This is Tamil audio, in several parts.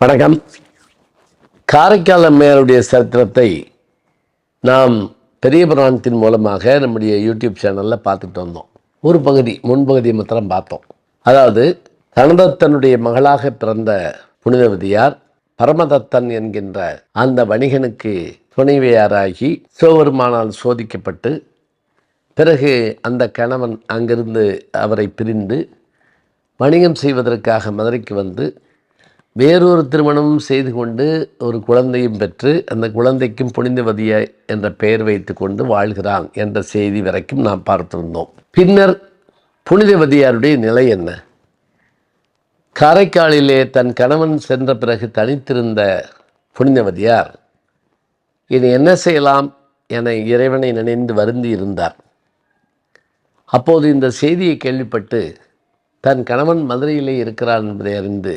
வணக்கம். காரைக்கால் அம்மையாருடைய சரித்திரத்தை நாம் பெரிய புராணத்தின் மூலமாக நம்முடைய யூடியூப் சேனலில் பார்த்துட்டு வந்தோம். ஒரு பகுதி முன்பகுதியை மாத்திரம் பார்த்தோம். அதாவது தனதத்தனுடைய மகளாக பிறந்த புனிதவதியார் பரமதத்தன் என்கின்ற அந்த வணிகனுக்கு துணைவியாராகி சிவபெருமானால் சோதிக்கப்பட்டு பிறகு அந்த கணவன் அங்கிருந்து அவரை பிரிந்து வணிகம் செய்வதற்காக மதுரைக்கு வந்து வேறொரு திருமணமும் செய்து கொண்டு ஒரு குழந்தையும் பெற்று அந்த குழந்தைக்கும் புனிதவதிய என்ற பெயர் வைத்து கொண்டு வாழ்கிறான் என்ற செய்தி வரைக்கும் நாம் பார்த்திருந்தோம். பின்னர் புனிதவதியாருடைய நிலை என்ன? காரைக்காலிலே தன் கணவன் சென்ற பிறகு தனித்திருந்த புனிதவதியார் இனி என்ன செய்யலாம் என இறைவனை நினைந்து வருந்தி இருந்தார். அப்போது இந்த செய்தியை கேள்விப்பட்டு தன் கணவன் மதுரையிலே இருக்கிறான் என்பதை அறிந்து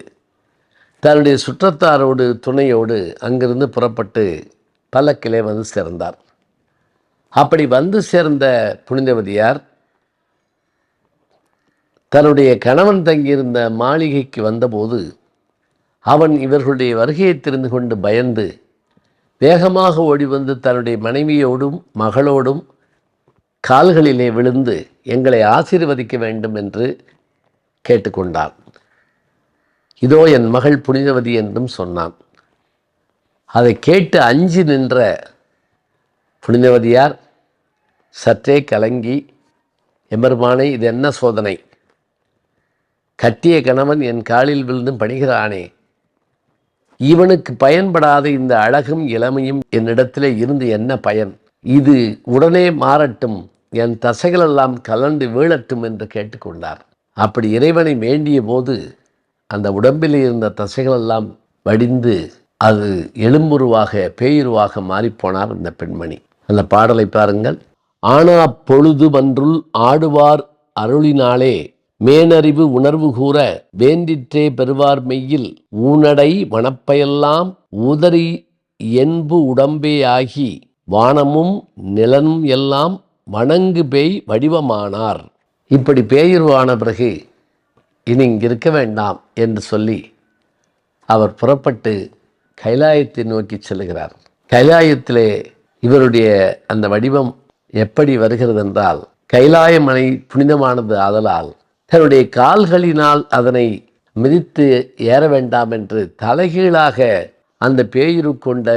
தன்னுடைய சுற்றத்தாரோடு துணையோடு அங்கிருந்து புறப்பட்டு பல்லக்கிலே வந்து சேர்ந்தார். அப்படி வந்து சேர்ந்த புனிதவதியார் தன்னுடைய கணவன் தங்கியிருந்த மாளிகைக்கு வந்தபோது அவன் இவர்களுடைய வருகையை தெரிந்து கொண்டு பயந்து வேகமாக ஓடி வந்து தன்னுடைய மனைவியோடும் மகளோடும் கால்களிலே விழுந்து எங்களை ஆசீர்வதிக்க வேண்டும் என்று கேட்டுக்கொண்டான். இதோ என் மகள் புனிதவதி என்றும் சொன்னான். அதை கேட்டு அஞ்சி நின்ற புனிதவதியார் சற்றே கலங்கி, எம்பெருமானை, இது என்ன சோதனை? கட்டிய கணவன் என் காலில் விழுந்தும் பணிகிறானே, இவனுக்கு பயன்படாத இந்த அழகும் இளமையும் என்னிடத்திலே இருந்து என்ன பயன்? இது உடனே மாறட்டும், என் தசைகளெல்லாம் கலந்து வீழட்டும் என்று கேட்டுக்கொண்டார். அப்படி இறைவனை வேண்டிய போது அந்த உடம்பில் இருந்த தசைகளெல்லாம் வடிந்து அது எலும்புருவாக பேயுருவாக மாறிப்போனார் இந்த பெண்மணி. அந்த பாடலை பாருங்கள். ஆனா பொழுது மன்றுள் ஆடுவார் அருளினாலே மேனறிவு உணர்வு கூற வேண்டிற்றே பெறுவார் மெய்யில் ஊனடை மணப்பையெல்லாம் ஊதறி என்பு உடம்பே ஆகி வானமும் நிலனும் எல்லாம் வணங்கு பேய் வடிவமானார். இப்படி பேயுருவான பிறகு இனி இங்கு இருக்க வேண்டாம் என்று சொல்லி அவர் புறப்பட்டு கைலாயத்தை நோக்கி செல்கிறார். கைலாயத்திலே இவருடைய அந்த வடிவம் எப்படி வருகிறது என்றால், கைலாய மலை புனிதமானது ஆதலால் தன்னுடைய கால்களினால் அதனை மிதித்து ஏற வேண்டாம் என்று தலைகீழாக அந்த பேயுரு கொண்ட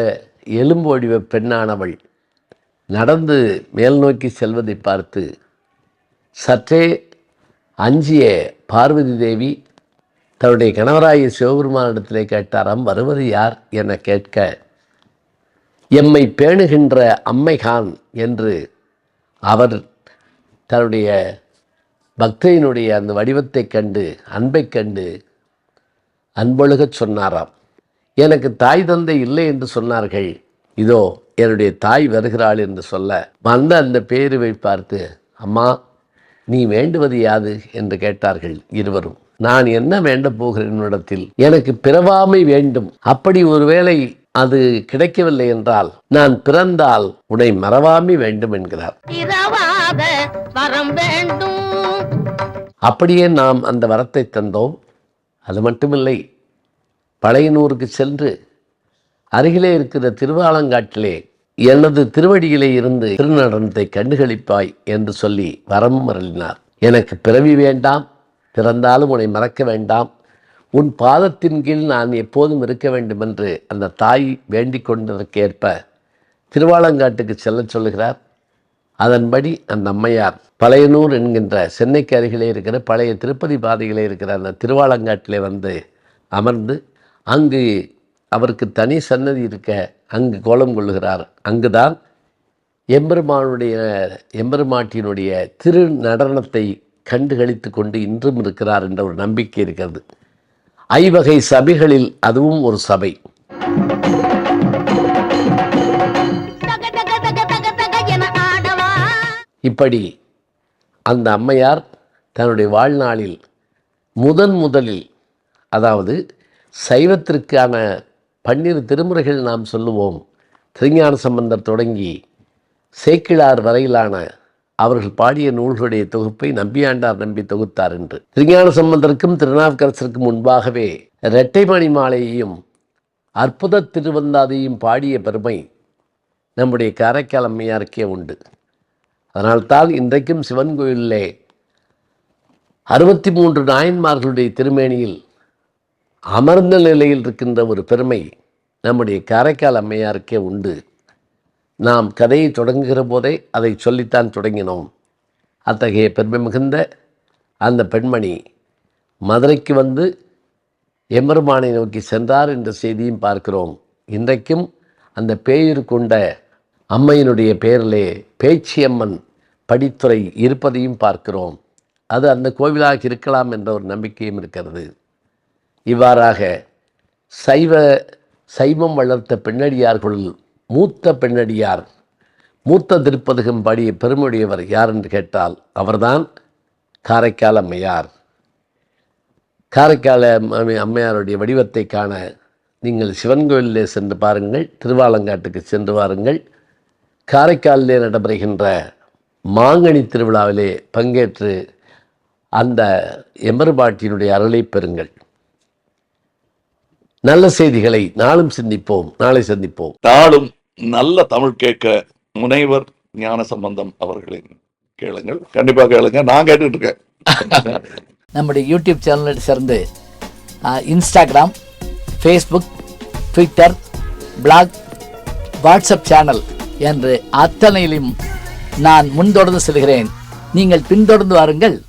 எலும்பு வடிவ பெண்ணானவள் நடந்து மேல் நோக்கி செல்வதை பார்த்து சற்றே அஞ்சிய பார்வதி தேவி தன்னுடைய கணவராய சிவபெருமானிடத்திலே கேட்டாராம், வருவது யார் என கேட்க, எம்மை பேணுகின்ற அம்மைகான் என்று அவர் தன்னுடைய பக்தையினுடைய அந்த வடிவத்தை கண்டு அன்பை கண்டு அன்பொழுகச் சொன்னாராம். எனக்கு தாய் தந்தை இல்லை என்று சொன்னார்கள், இதோ என்னுடைய தாய் வருகிறாள் என்று சொல்ல வந்த அந்த பேருவை பார்த்து, அம்மா நீ வேண்டுவது யாது என்று கேட்டார்கள் இருவரும். நான் என்ன வேண்ட போகிறேன் இடத்தில்? எனக்கு பிறவாமை வேண்டும். அப்படி ஒருவேளை அது கிடைக்கவில்லை என்றால் நான் பிறந்தால் உன்னை மறவாமை வேண்டும் என்கிறார். அப்படியே நாம் அந்த வரத்தை தந்தோம். அது மட்டுமில்லை, பழையனூருக்கு சென்று அருகிலே இருக்கிற திருவாலங்காட்டிலே எனது திருவடியிலே இருந்து திருநடனத்தை கண்டுகளிப்பாய் என்று சொல்லி வரமும் அருளினார். எனக்கு பிறவி வேண்டாம், பிறந்தாலும் உன்னை மறக்க வேண்டாம், உன் பாதத்தின் கீழ் நான் எப்போதும் இருக்க வேண்டும் என்று அந்த தாய் வேண்டிக் கொண்டதற்கேற்ப திருவாலங்காட்டுக்கு செல்ல சொல்லுகிறார். அதன்படி அந்த அம்மையார் பழையனூர் என்கின்ற சென்னைக்கு அருகிலே இருக்கிற பழைய திருப்பதி பாதையிலே இருக்கிற அந்த திருவாலங்காட்டிலே வந்து அமர்ந்து அங்கு அவருக்கு தனி சன்னதி இருக்க அங்கு கோலம் கொள்ளுகிறார். அங்குதான் எம்பெருமாட்டியினுடைய திரு நடனத்தை கண்டுகளித்து கொண்டு இன்றும் இருக்கிறார் என்ற ஒரு நம்பிக்கை இருக்கிறது. ஐவகை சபைகளில் அதுவும் ஒரு சபை. இப்படி அந்த அம்மையார் தன்னுடைய வாழ்நாளில் முதலில், அதாவது சைவத்திற்கான 12 திருமுறைகள் நாம் சொல்லுவோம், திருஞான சம்பந்தர் தொடங்கி சேக்கிழார் வரையிலான அவர்கள் பாடிய நூல்களுடைய தொகுப்பை நம்பியாண்டார் நம்பி தொகுத்தார் என்று. திருஞான சம்பந்தருக்கும் திருநாவுக்கரசருக்கும் முன்பாகவே இரட்டைமணி மாலையையும் அற்புத திருவந்தாதியும் பாடிய பெருமை நம்முடைய காரைக்கால் அம்மையாருக்கே உண்டு. அதனால்தான் இன்றைக்கும் சிவன் கோயிலிலே 63 நாயன்மார்களுடைய திருமேனியில் அமர்ந்த நிலையில் இருக்கின்ற ஒரு பெருமை நம்முடைய காரைக்கால் அம்மையாருக்கே உண்டு. நாம் கதையை தொடங்குகிற போதே அதை சொல்லித்தான் தொடங்கினோம். அத்தகைய பெருமை மிகுந்த அந்த பெண்மணி மதுரைக்கு வந்து எம்பெருமானை நோக்கி சென்றார் என்ற செய்தியும் பார்க்கிறோம். இன்றைக்கும் அந்த பேயூர் கொண்ட அம்மையினுடைய பெயரிலே பேச்சியம்மன் படித்துறை இருப்பதையும் பார்க்கிறோம். அது அந்த கோவிலாக இருக்கலாம் என்ற ஒரு நம்பிக்கையும் இருக்கிறது. இவ்வாறாக சைவம் வளர்த்த பெண்ணடியார்களுள் மூத்த பெண்ணடியார், மூத்த திருப்பதிகம் பாடிய பெருமையுடையவர் யார் என்று கேட்டால் அவர்தான் காரைக்கால் அம்மையார். காரைக்கால் அம்மையாருடைய வடிவத்தை காண நீங்கள் சிவன் கோயிலிலே சென்று பாருங்கள், திருவாலங்காட்டுக்கு சென்று வாருங்கள். காரைக்காலிலே நடைபெறுகின்ற மாங்கனி திருவிழாவிலே பங்கேற்று அந்த எம்பெருமாட்டியினுடைய அருளை பெறுங்கள். நல்ல செய்திகளை நாளும் சிந்திப்போம், நாளை சந்திப்போம். நாளும் நல்ல தமிழ் கேட்க முனைவர் ஞானசம்பந்தம் அவர்களின் கேளுங்கள். கண்டிப்பாக கேளுங்க, நான் கேட்டுட்டு இருக்கேன். நம்முடைய யூடியூப் சேனலை சேர்ந்து Instagram, Facebook, Twitter, blog, WhatsApp channel என்று அத்தனையிலும் நான் முன்தொடர்ந்து செல்கிறேன். நீங்கள் பின்தொடர்ந்து வாருங்கள்.